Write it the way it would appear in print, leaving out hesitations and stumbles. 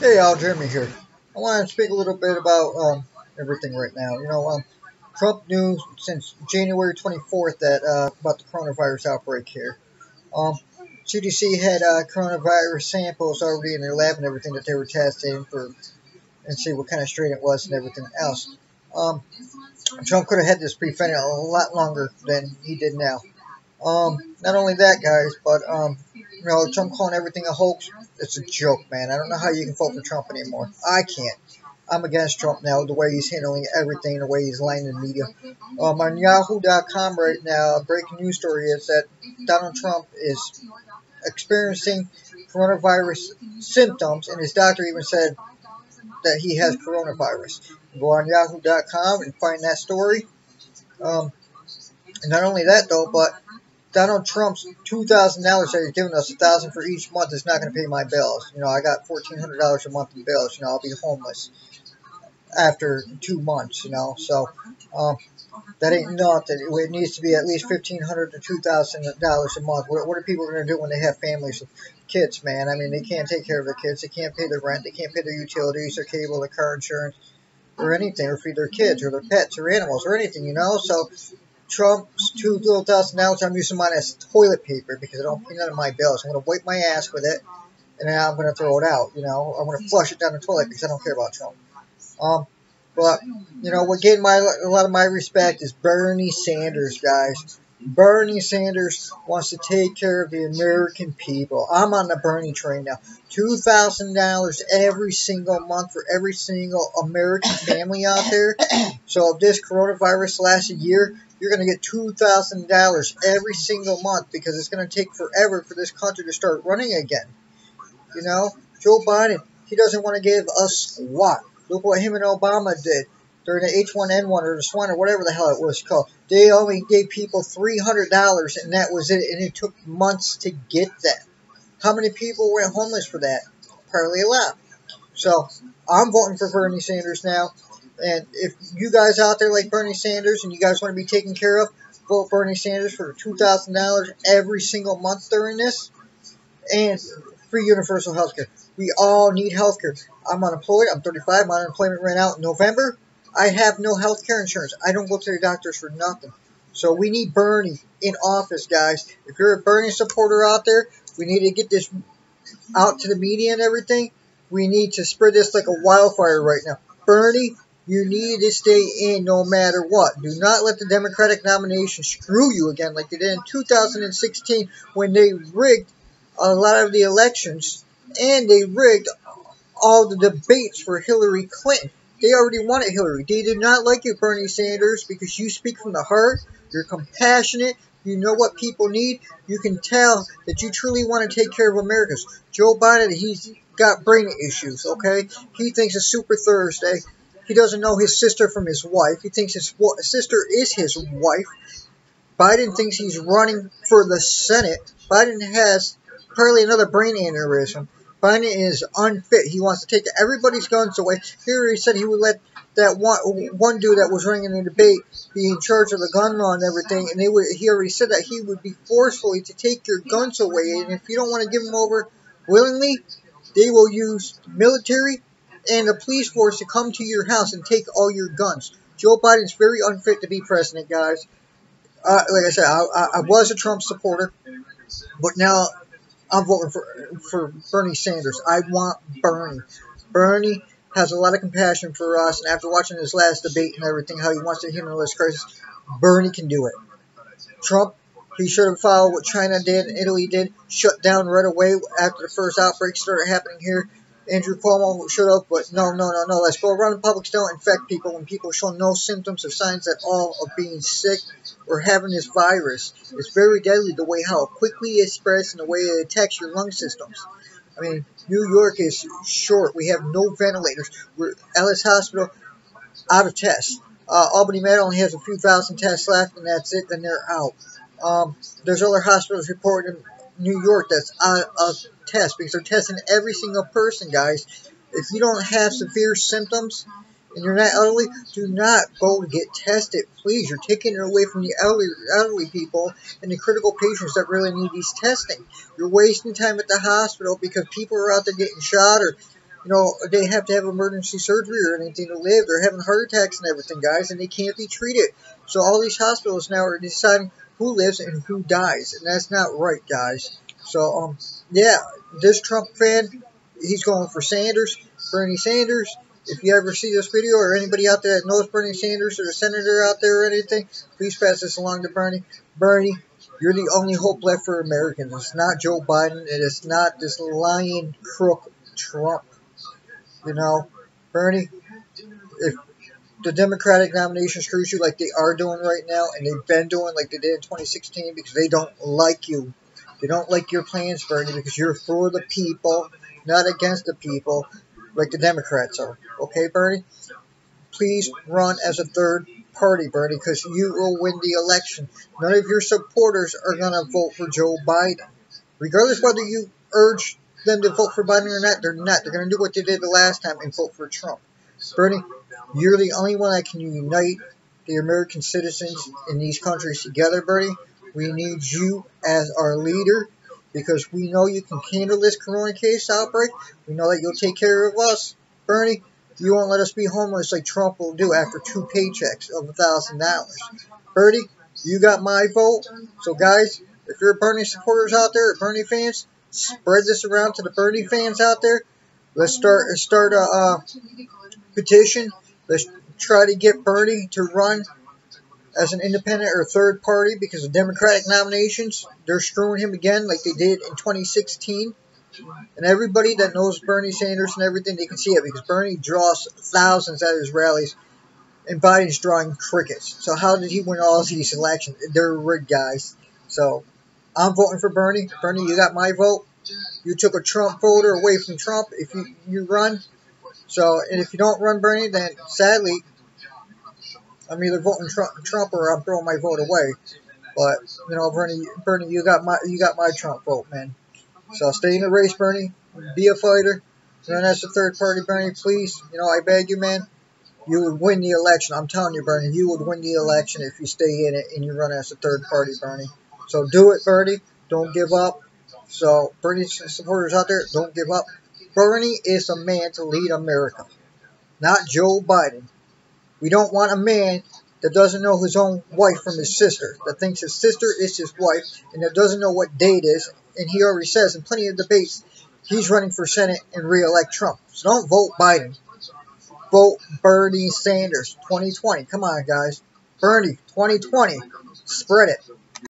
Hey, Al, Jeremy here. I want to speak a little bit about everything right now. Trump knew since January 24th that about the coronavirus outbreak here. Um, CDC had coronavirus samples already in their lab and everything that they were testing for and see what kind of strain it was and everything else. Um, Trump could have had this prevented a lot longer than he did now. Not only that, guys, but Trump calling everything a hoax. It's a joke, man. I don't know how you can vote for Trump anymore. I can't. I'm against Trump now, the way he's handling everything, the way he's lying in the media. On Yahoo.com right now, a breaking news story is that Donald Trump is experiencing coronavirus symptoms, and his doctor even said that he has coronavirus. Go on Yahoo.com and find that story. And not only that, though, but Donald Trump's $2,000 that he's giving us, $1,000 for each month, is not going to pay my bills. I got $1,400 a month in bills. I'll be homeless after 2 months. So that ain't nothing. It needs to be at least $1,500 to $2,000 a month. What are people going to do when they have families with kids, man? I mean, they can't take care of their kids. They can't pay their rent. They can't pay their utilities, their cable, their car insurance, or anything, or feed their kids, or their pets, or animals, or anything. So Trump's $2,000, I'm using mine as toilet paper because I don't pay none of my bills. I'm going to wipe my ass with it, and then I'm going to throw it out. I'm going to flush it down the toilet because I don't care about Trump. But what gained a lot of my respect is Bernie Sanders, guys. Bernie Sanders wants to take care of the American people. I'm on the Bernie train now. $2,000 every single month for every single American family out there. So if this coronavirus lasts a year, you're going to get $2,000 every single month because it's going to take forever for this country to start running again. Joe Biden, he doesn't want to give us squat. Look what him and Obama did during the H1N1 or the swine or whatever the hell it was called. They only gave people $300 and that was it, and it took months to get that. How many people went homeless for that? Hardly a lot. So I'm voting for Bernie Sanders now. And if you guys out there like Bernie Sanders and you guys want to be taken care of, vote Bernie Sanders for $2,000 every single month during this. And free universal health care. We all need health care. I'm unemployed. I'm 35. My unemployment ran out in November. I have no health care insurance. I don't go to the doctors for nothing. So we need Bernie in office, guys. If you're a Bernie supporter out there, we need to get this out to the media and everything. We need to spread this like a wildfire right now. Bernie, you need to stay in no matter what. Do not let the Democratic nomination screw you again like they did in 2016 when they rigged a lot of the elections and they rigged all the debates for Hillary Clinton. They already wanted Hillary. They did not like you, Bernie Sanders, because you speak from the heart. You're compassionate. You know what people need. You can tell that you truly want to take care of Americans. Joe Biden, he's got brain issues, okay? He thinks it's Super Thursday. He doesn't know his sister from his wife. He thinks his sister is his wife. Biden thinks he's running for the Senate. Biden has probably another brain aneurysm. Biden is unfit. He wants to take everybody's guns away. He already said he would let that one dude that was running in the debate be in charge of the gun law and everything. And he already said that he would be forcefully to take your guns away. And if you don't want to give them over willingly, they will use military and the police force to come to your house and take all your guns. Joe Biden's very unfit to be president, guys. Like I said, I was a Trump supporter, but now I'm voting for Bernie Sanders. I want Bernie. Bernie has a lot of compassion for us, and after watching his last debate and everything, how he wants to handle this crisis, Bernie can do it. Trump, he should have followed what China did and Italy did, shut down right away after the first outbreak started happening here. Andrew Cuomo should have, but no. Let's go around in public, don't infect people when people show no symptoms or signs at all of being sick or having this virus. It's very deadly the way how quickly it spreads and the way it attacks your lung systems. I mean, New York is short. We have no ventilators. We're Ellis Hospital out of tests. Albany Med only has a few thousand tests left, and that's it. Then they're out. There's other hospitals reported in New York that's out of tests because they're testing every single person, guys. If you don't have severe symptoms and you're not elderly, do not go to get tested, please. You're taking it away from the elderly people and the critical patients that really need these testing. You're wasting time at the hospital because people are out there getting shot or you know, they have to have emergency surgery or anything to live. They're having heart attacks and everything, guys, and they can't be treated. So all these hospitals now are deciding who lives and who dies, and that's not right, guys. So, yeah, this Trump fan, he's going for Sanders, Bernie Sanders. If you ever see this video or anybody out there that knows Bernie Sanders or a senator out there or anything, please pass this along to Bernie. Bernie, you're the only hope left for Americans. It's not Joe Biden. It is not this lying crook Trump. You know, Bernie, if the Democratic nomination screws you like they are doing right now, and they've been doing like they did in 2016 because they don't like you. They don't like your plans, Bernie, because you're for the people, not against the people, like the Democrats are. Okay, Bernie? Please run as a third party, Bernie, because you will win the election. None of your supporters are going to vote for Joe Biden. Regardless whether you urge them to vote for Biden or not, they're not. They're going to do what they did the last time and vote for Trump. Bernie, you're the only one that can unite the American citizens in these countries together, Bernie. We need you as our leader because we know you can handle this corona case outbreak. We know that you'll take care of us, Bernie. You won't let us be homeless like Trump will do after 2 paychecks of $1,000. Bernie, you got my vote. So, guys, if you're Bernie supporters out there, Bernie fans, spread this around to the Bernie fans out there. Let's start a petition. Let's try to get Bernie to run as an independent or third party because the Democratic nominations, they're screwing him again like they did in 2016. And everybody that knows Bernie Sanders and everything, they can see it because Bernie draws thousands at his rallies and Biden's drawing crickets. So how did he win all of these elections? They're rigged, guys. So I'm voting for Bernie. Bernie, you got my vote. You took a Trump voter away from Trump if you run. So, and if you don't run, Bernie, then sadly, I'm either voting Trump or I'm throwing my vote away. But you know, Bernie, you got my Trump vote, man. So stay in the race, Bernie. Be a fighter. Run as a third party, Bernie, please. You know, I beg you, man. You would win the election. I'm telling you, Bernie, you would win the election if you stay in it and you run as a third party, Bernie. So do it, Bernie. Don't give up. So, Bernie supporters out there, don't give up. Bernie is a man to lead America, not Joe Biden. We don't want a man that doesn't know his own wife from his sister, that thinks his sister is his wife, and that doesn't know what day it is. And he already says in plenty of debates he's running for Senate and re-elect Trump. So don't vote Biden. Vote Bernie Sanders 2020. Come on, guys. Bernie 2020. Spread it.